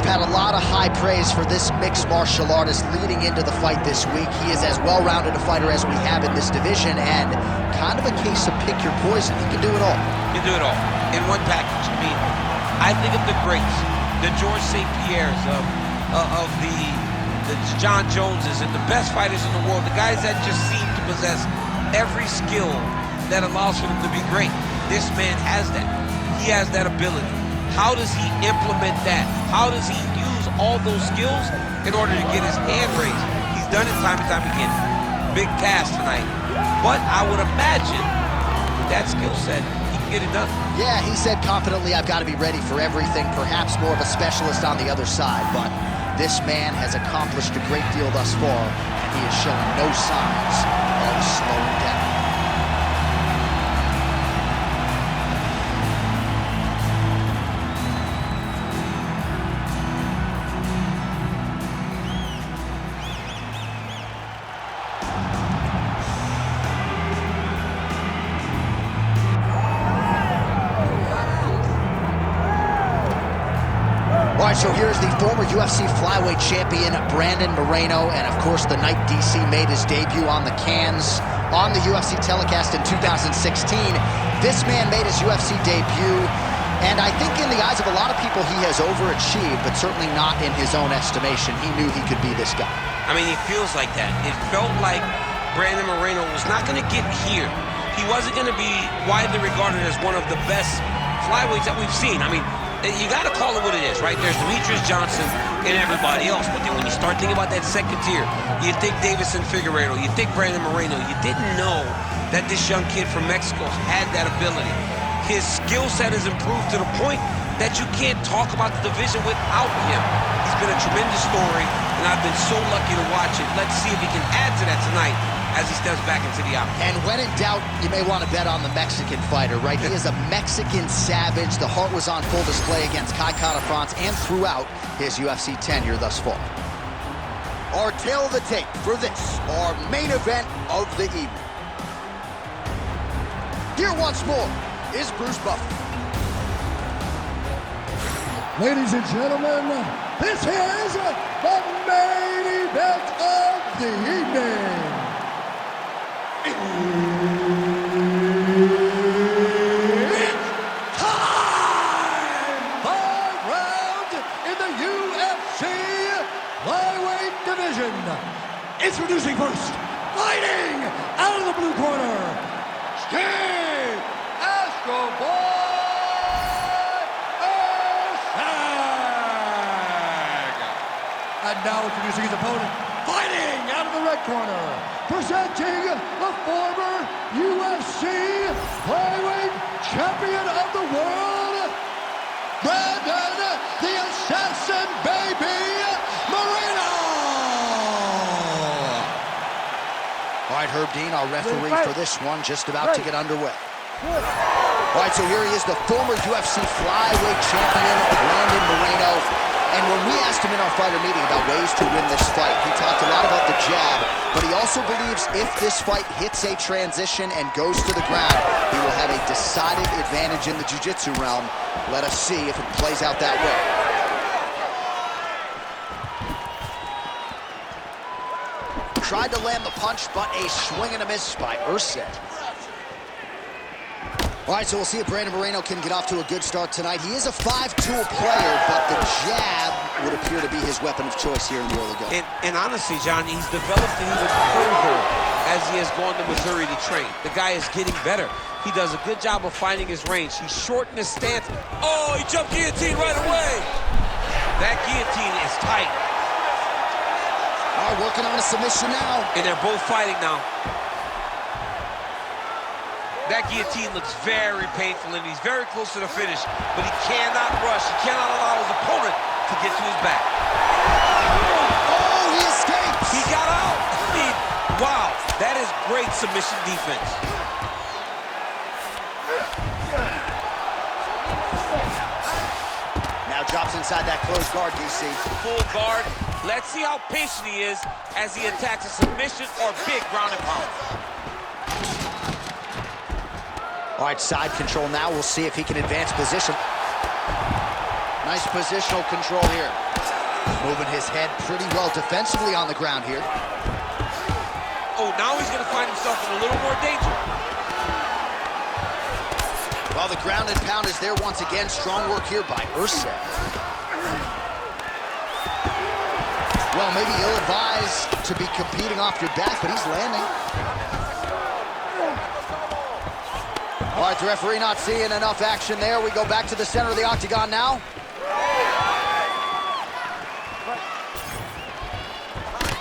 we've had a lot of high praise for this mixed martial artist leading into the fight this week. He is as well-rounded a fighter as we have in this division, and kind of a case of pick your poison. He can do it all. He can do it all in one package. I mean, I think of the greats, the George St. Pierres, of the John Joneses, and the best fighters in the world, the guys that just seem to possess every skill that allows for them to be great. This man has that. He has that ability. How does he implement that? How does he use all those skills in order to get his hand raised? He's done it time and time again. Big task tonight. But I would imagine with that skill set, he can get it done. Yeah, he said confidently, I've got to be ready for everything, perhaps more of a specialist on the other side. But this man has accomplished a great deal thus far, and he is showing no signs of slowing down. All right, so here's the former UFC flyweight champion, Brandon Moreno, and of course the night DC made his debut on the cans on the UFC telecast in 2016. This man made his UFC debut, and I think in the eyes of a lot of people he has overachieved, but certainly not in his own estimation. He knew he could be this guy. I mean, it feels like that. It felt like Brandon Moreno was not going to get here. He wasn't going to be widely regarded as one of the best flyweights that we've seen. I mean, you got to call it what it is, right? There's Demetrius Johnson and everybody else. But then when you start thinking about that second tier, you think Davison Figueiredo, you think Brandon Moreno. You didn't know that this young kid from Mexico had that ability. His skill set has improved to the point that you can't talk about the division without him. He's been a tremendous story, and I've been so lucky to watch it. Let's see if he can add to that tonight as he steps back into the octagon. And when in doubt, you may want to bet on the Mexican fighter, right? He is a Mexican savage. The heart was on full display against Kai Kara-France and throughout his UFC tenure thus far. Our tail of the tape for this, our main event of the evening. Here once more is Bruce Buffer. Ladies and gentlemen, this is the main event of the evening. It's time! 5 rounds in the UFC flyweight division. Introducing first, fighting out of the blue corner, Steve Astro Boy Erceg. And now introducing his opponent, fighting out of the red corner, presenting the former UFC flyweight champion of the world, Brandon the Assassin Baby Moreno. All right, Herb Dean, our referee for this one, just about to get underway. All right, so here he is, the former UFC flyweight champion, Brandon Moreno. And when we asked him in our fighter meeting about ways to win this fight, he talked a lot about the jab, but he also believes if this fight hits a transition and goes to the ground, he will have a decided advantage in the jiu-jitsu realm. Let us see if it plays out that way. Tried to land the punch, but a swing and a miss by Erceg. All right, so we'll see if Brandon Moreno can get off to a good start tonight. He is a 5-tool player, but the jab would appear to be his weapon of choice here in the early going. And honestly, John, he's developed it even further as he has gone to Missouri to train. The guy is getting better. He does a good job of finding his range. He shortened his stance. Oh, he jumped guillotine right away. That guillotine is tight. All right, working on a submission now. And they're both fighting now. That guillotine looks very painful, and he's very close to the finish, but he cannot rush. He cannot allow his opponent to get to his back. Oh, he escapes! He got out! I mean, wow, that is great submission defense. Now drops inside that closed guard, DC. Full guard. Let's see how patient he is as he attacks a submission or big ground and pound. All right, side control now. We'll see if he can advance position. Nice positional control here. Moving his head pretty well defensively on the ground here. Oh, now he's gonna find himself in a little more danger. Well, the ground and pound is there once again. Strong work here by Erceg. Well, maybe ill-advised to be competing off your back, but he's landing. All right, the referee not seeing enough action there. We go back to the center of the octagon now.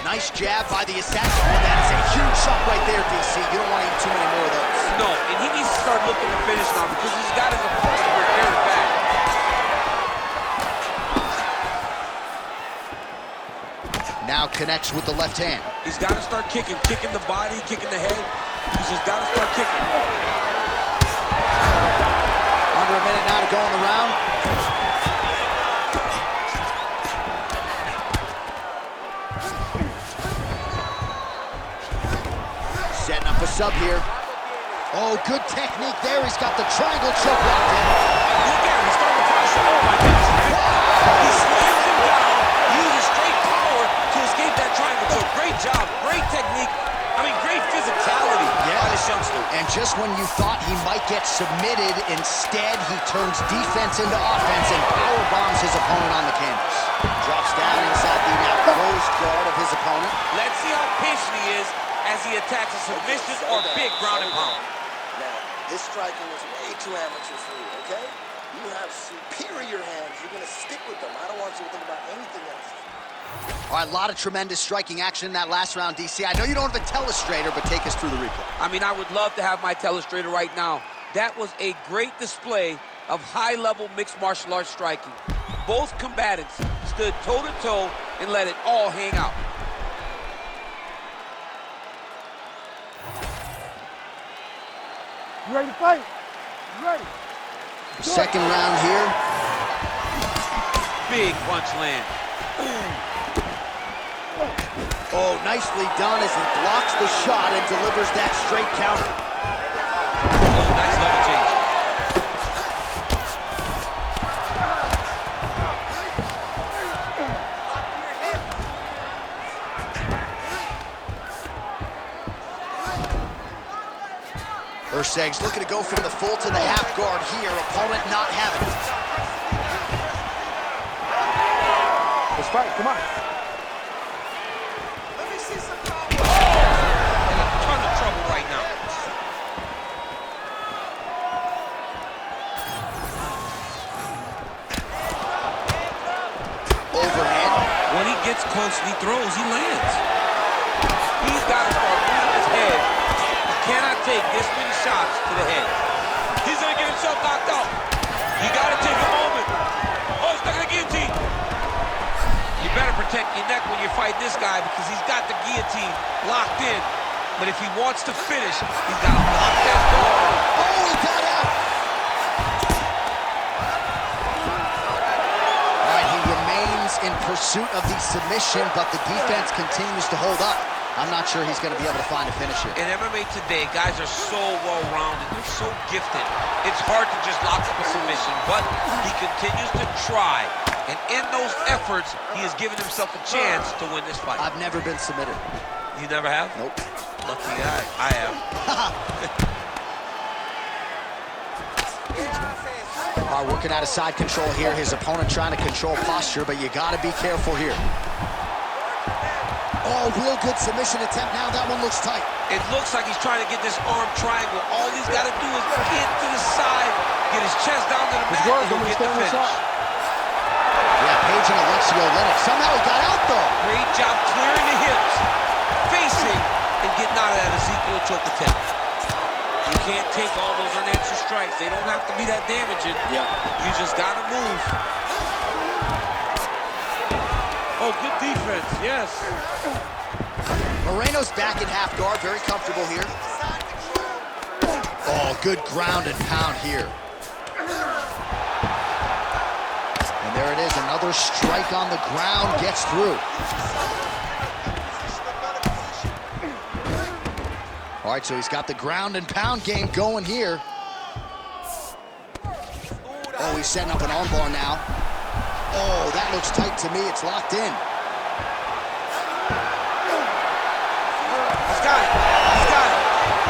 Nice jab by the assassin. Oh, that is a huge shot right there, DC. You don't want to eat too many more of those. No, and he needs to start looking to finish now because he's got his opponent prepared back. Now connects with the left hand. He's got to start kicking the body, kicking the head. He's just got to start kicking. Under a minute now to go in the round. Setting up a sub here. Oh, good technique there. He's got the triangle choke locked in. Look at him. He's starting to cross. Oh, my goodness. He slams him down. He uses straight power to escape that triangle choke. Great job. Great technique. I mean, great physicality by this youngster. And just when you thought he might get submitted, instead he turns defense into offense and power bombs his opponent on the canvas. Drops down inside the now closed guard of his opponent. Let's see how patient he is as he attacks a submission or big ground and pound. Now, this striking is way too amateur for you, okay? You have superior hands. You're going to stick with them. I don't want you to think about anything else. All right, a lot of tremendous striking action in that last round, DC. I know you don't have a telestrator, but take us through the replay. I mean, I would love to have my telestrator right now. That was a great display of high-level mixed martial arts striking. Both combatants stood toe-to-toe and let it all hang out. You ready to fight? You ready? Second round here. Big punch land. Oh, nicely done as he blocks the shot and delivers that straight counter. Oh, nice level change. Erceg's looking to go from the full to the half guard here. Opponent not having it. Let's fight, come on. Let me see some power. In a ton of trouble right now. Overhand. When he gets close and he throws, he lands. He's got to start moving his head. He cannot take this many shots to the head. He's going to get himself knocked out. You got to take a moment. Oh, he's stuck in the guillotine. You better protect your neck when you fight this guy because he's got the guillotine locked in. But if he wants to finish, he's got to block that door. Oh, he got out. All right, he remains in pursuit of the submission, but the defense continues to hold up. I'm not sure he's going to be able to find a finish here. In MMA today, guys are so well-rounded. They're so gifted. It's hard to just lock up a submission, but he continues to try. And in those efforts, he has given himself a chance to win this fight. I've never been submitted. You never have? Nope. Lucky guy. I have. All right, working out of side control here. His opponent trying to control posture, but you got to be careful here. Oh, real good submission attempt. Now that one looks tight. It looks like he's trying to get this arm triangle. All he's got to do is get to the side, get his chest down to the mat, and he'll get the finish. Yeah, Page and Alexio Lennox. Somehow he got out, though. Great job clearing the hips, facing, and getting out of that Ezekiel choke attempt. You can't take all those unanswered strikes. They don't have to be that damaging. Yeah. You just got to move. Oh, good defense, yes. Moreno's back in half guard, very comfortable here. Oh, good ground and pound here. And there it is, another strike on the ground, gets through. All right, so he's got the ground and pound game going here. Oh, he's setting up an armbar now. Oh, that looks tight to me. It's locked in. He's got it. He's got it.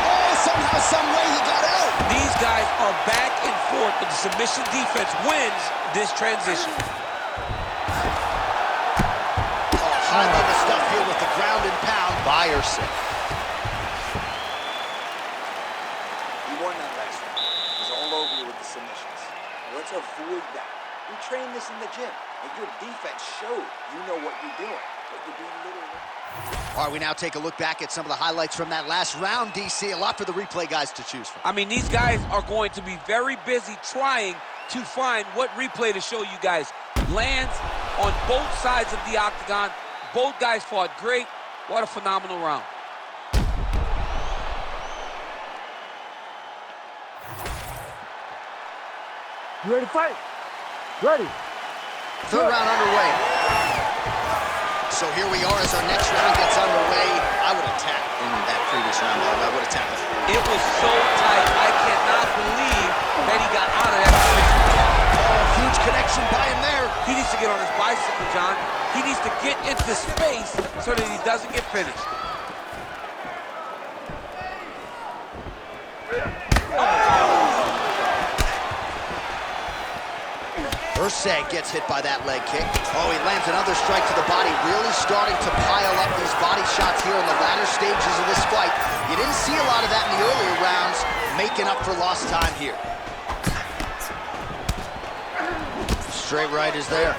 Oh, somehow, some way he got out. These guys are back and forth, but the submission defense wins this transition. High-level stuff here with the ground and pound by Erceg. He won that last round. He's all over you with the submissions. Let's avoid that. We train this in the gym, and your defense showed you know what you're doing, but you're being literally. All right, we now take a look back at some of the highlights from that last round, DC. A lot for the replay guys to choose from. I mean, these guys are going to be very busy trying to find what replay to show you guys. Lands on both sides of the octagon. Both guys fought great. What a phenomenal round. You ready to fight? Ready. Third round underway. So here we are as our next round gets underway. I would attack in that previous round, though. I would attack. It was so tight. I cannot believe that he got out of that position. Oh, huge connection by him there. He needs to get on his bicycle, John. He needs to get into space so that he doesn't get finished. Erceg gets hit by that leg kick. Oh, he lands another strike to the body, really starting to pile up these body shots here in the latter stages of this fight. You didn't see a lot of that in the earlier rounds, making up for lost time here. Straight right is there.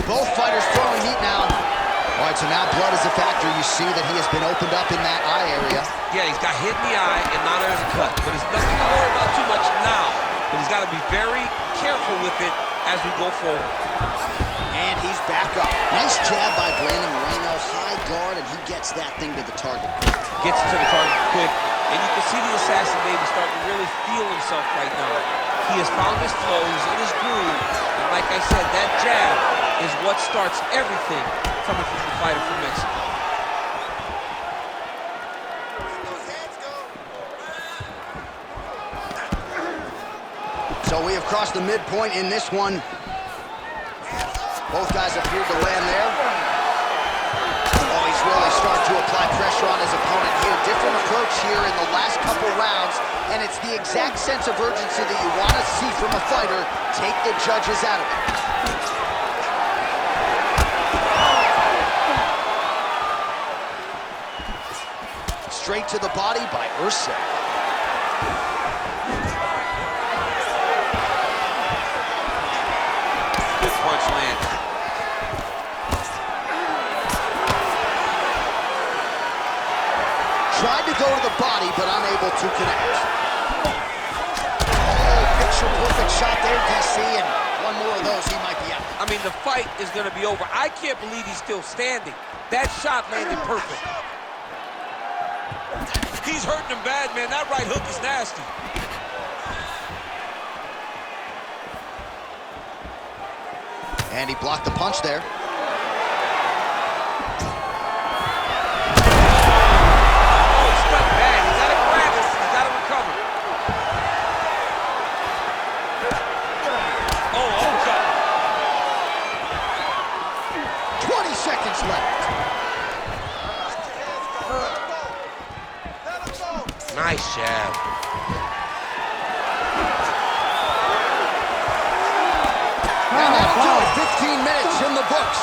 Both fighters throwing heat now. All right, so now blood is a factor. You see that he has been opened up in that eye area. Yeah, he's got hit in the eye, and now there's a cut. But it's nothing to worry about too much now. But he's got to be very careful with it as we go forward. And he's back up. Nice jab by Moreno. High guard, and he gets that thing to the target. Gets to the target quick. And you can see the assassin baby starting to really feel himself right now. He has found his flow. He's in his groove. And like I said, that jab is what starts everything coming from the fighter from Mexico. So we have crossed the midpoint in this one. Both guys appeared to land there. Oh, he's really starting to apply pressure on his opponent here. Different approach here in the last couple rounds, and it's the exact sense of urgency that you want to see from a fighter. Take the judges out of it. Straight to the body by Erceg. Good punch lands. Tried to go to the body, but unable to connect. Oh, picture-perfect shot there, DC, and one more of those, he might be out. I mean, the fight is going to be over. I can't believe he's still standing. That shot landed perfect. He's hurting him bad, man. That right hook is nasty. And he blocked the punch there. Oh, he's stuck bad. He's got to grab it. He's got to recover. Oh, uppercut. 20 seconds left. Nice jab. And that'll do it. 15 minutes in the books.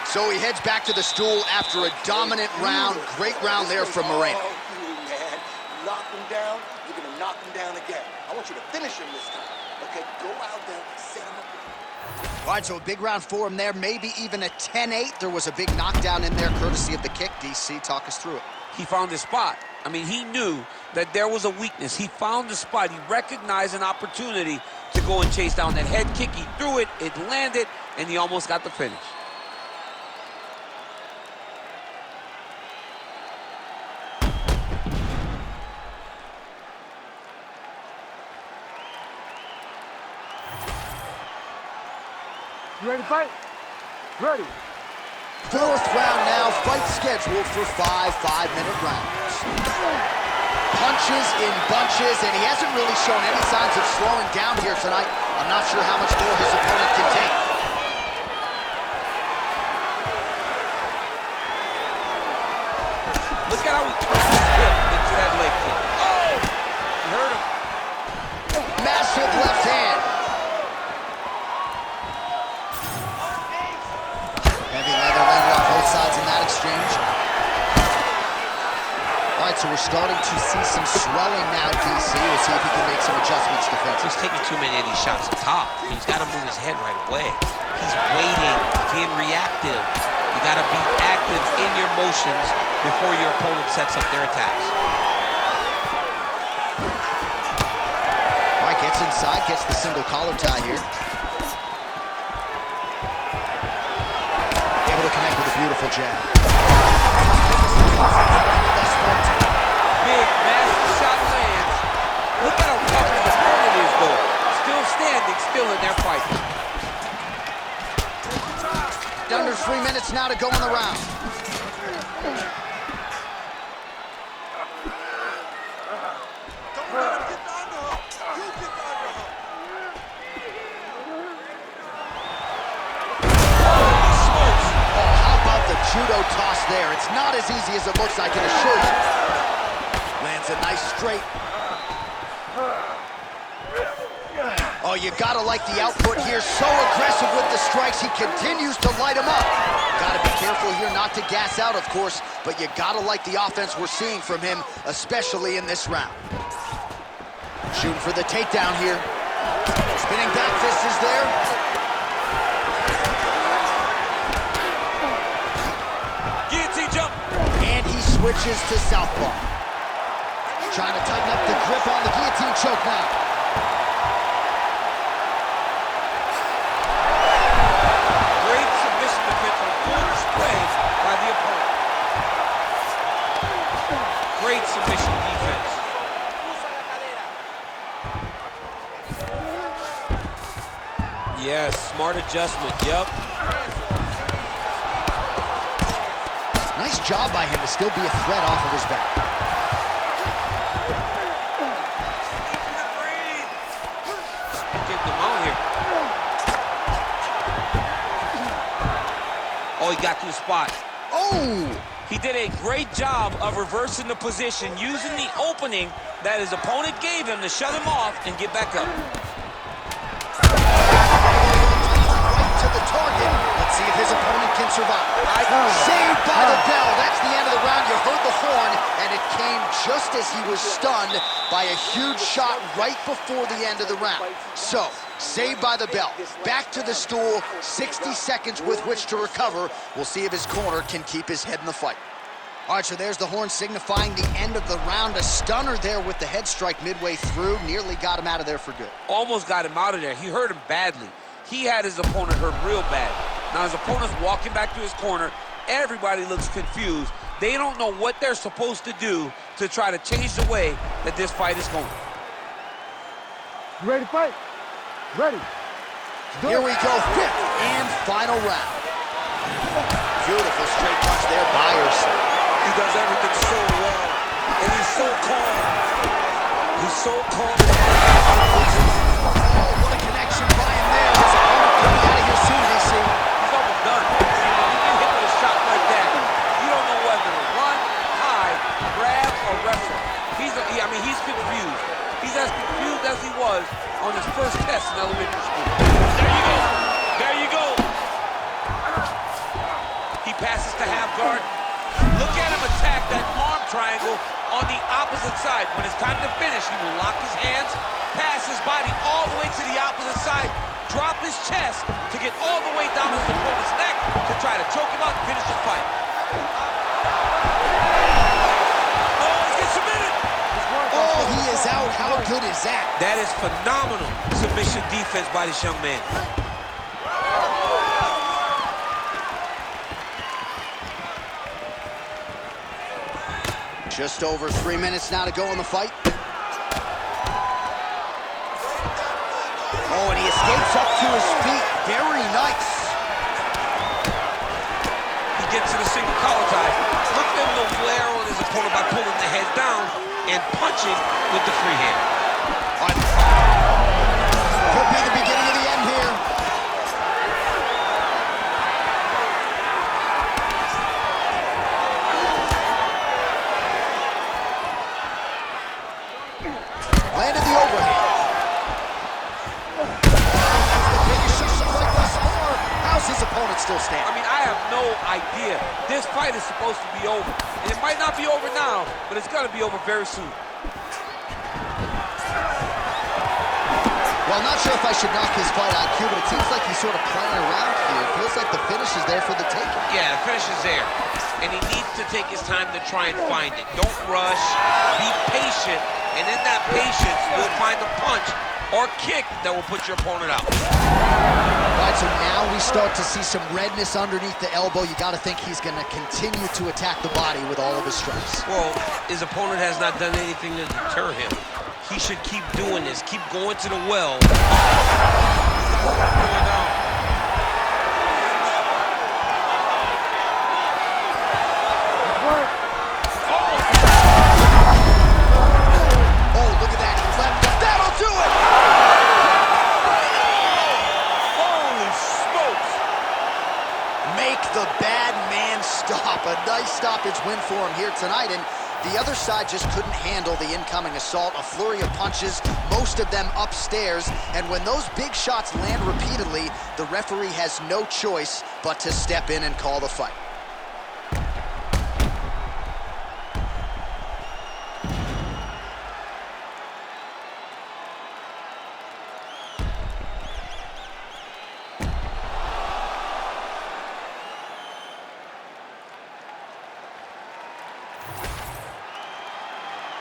So he heads back to the stool after a dominant round. Great round there from Moreno. Oh, you, man. Knock him down, you're going to knock him down again. I want you to finish him this time. Okay, go out there and set him up. All right, so a big round for him there. Maybe even a 10-8. There was a big knockdown in there, courtesy of the kick. DC, talk us through it. He found his spot. I mean, he knew that there was a weakness. He found the spot. He recognized an opportunity to go and chase down that head kick. He threw it, it landed, and he almost got the finish. You ready to fight? Ready. Fourth round now, fight scheduled for 5 5-minute rounds. Punches in bunches, and he hasn't really shown any signs of slowing down here tonight. I'm not sure how much more his opponent can take. Look at how he turned his hip into that leg kick. Oh! He hurt him. Massive left hand. Heavy leather landed on both sides in that exchange. All right, so we're starting to see some swelling now, DC. We'll see if he can make some adjustments defensively. He's taking too many of these shots up top. He's got to move his head right away. He's waiting, being reactive. You got to be active in your motions before your opponent sets up their attacks. All right, gets inside, gets the single collar tie here. Able to connect with a beautiful jab. Big, massive shot lands. Look at how tough his opponent is, though. Still standing, still in their fight. Under 3 minutes now to go in the round. Judo toss there. It's not as easy as it looks, I can assure you. Lands a nice straight. Oh, you gotta like the output here. So aggressive with the strikes. He continues to light him up. Gotta be careful here not to gas out, of course, but you gotta like the offense we're seeing from him, especially in this round. Shooting for the takedown here. Spinning back fist is there. And he switches to southpaw. Trying to tighten up the grip on the guillotine choke now. Great submission defense on full display by the opponent. Great submission defense. Yes, smart adjustment, yep. Nice job by him to still be a threat off of his back. Get them out here. Oh, he got to the spot. Oh! He did a great job of reversing the position, using the opening that his opponent gave him to shut him off and get back up. Right to the target. Let's see if his opponent can survive. Saved by the bell. That's the end of the round. You heard the horn, and it came just as he was stunned by a huge shot right before the end of the round. So, saved by the bell. Back to the stool. 60 seconds with which to recover. We'll see if his corner can keep his head in the fight. All right, so there's the horn signifying the end of the round. A stunner there with the head strike midway through. Nearly got him out of there for good. Almost got him out of there. He hurt him badly. He had his opponent hurt real bad. Now his opponent's walking back to his corner. Everybody looks confused. They don't know what they're supposed to do to try to change the way that this fight is going. You ready to fight? Ready. Here we go, fifth and final round. Beautiful straight punch there by Erceg. He does everything so well, and he's so calm. He's so calm. Oh, what a connection by him there. His opponent coming out of here soon, DC. He's almost done. You get hit with a shot like that, you don't know whether to run, hide, grab, or wrestle. He's confused. He's as confused as he was on his first test in elementary school. There you go. There you go. He passes to half guard. Look at him attack that arm triangle on the opposite side. When it's time to finish, he will lock his hands, pass his body all the way to the opposite side, drop his chest to get all the way down his opponent's neck to try to choke him out and finish the fight. Oh, he gets submitted. Oh, he is out. How good is that? That is phenomenal submission defense by this young man. Just over 3 minutes now to go in the fight. Oh, and he escapes up to his feet. Very nice. He gets to the single collar tie. Look at the flare on his opponent by pulling the head down and punching with the free hand. Could be the beginning Landed the overhand. That's the biggest shot of the fight thus far. How's his opponent still standing? I mean, I have no idea. This fight is supposed to be over. And it might not be over now, but it's going to be over very soon. Well, I'm not sure if I should knock his fight IQ, but it seems like he's sort of playing around here. It feels like the finish is there for the taking. Yeah, the finish is there. And he needs to take his time to try and find it. Don't rush. Be patient. And in that patience, you'll find a punch or kick that will put your opponent out. All right, so now we start to see some redness underneath the elbow. You got to think he's going to continue to attack the body with all of his strikes. Well, his opponent has not done anything to deter him. He should keep doing this, keep going to the well. Oh, look at that. Left. That'll do it! Holy smokes! Make the bad man stop. A nice stoppage win for him here tonight. And the other side just couldn't handle the incoming assault. A flurry of punches, most of them upstairs. And when those big shots land repeatedly, the referee has no choice but to step in and call the fight.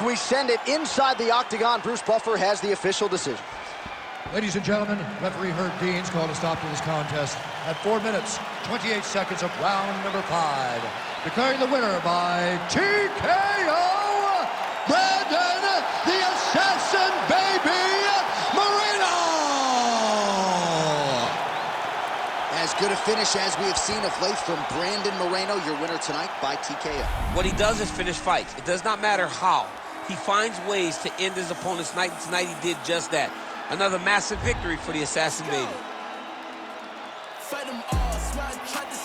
We send it inside the octagon. Bruce Buffer has the official decision. Ladies and gentlemen, referee Herb Dean's called a stop to this contest at 4 minutes, 28 seconds of round number 5. Declaring the winner by TKO, Brandon the Assassin Baby Moreno! As good a finish as we have seen of late from Brandon Moreno, your winner tonight by TKO. What he does is finish fights. It does not matter how. He finds ways to end his opponent's night, and tonight he did just that. Another massive victory for the Assassin Baby. Fight 'em all, smile, try to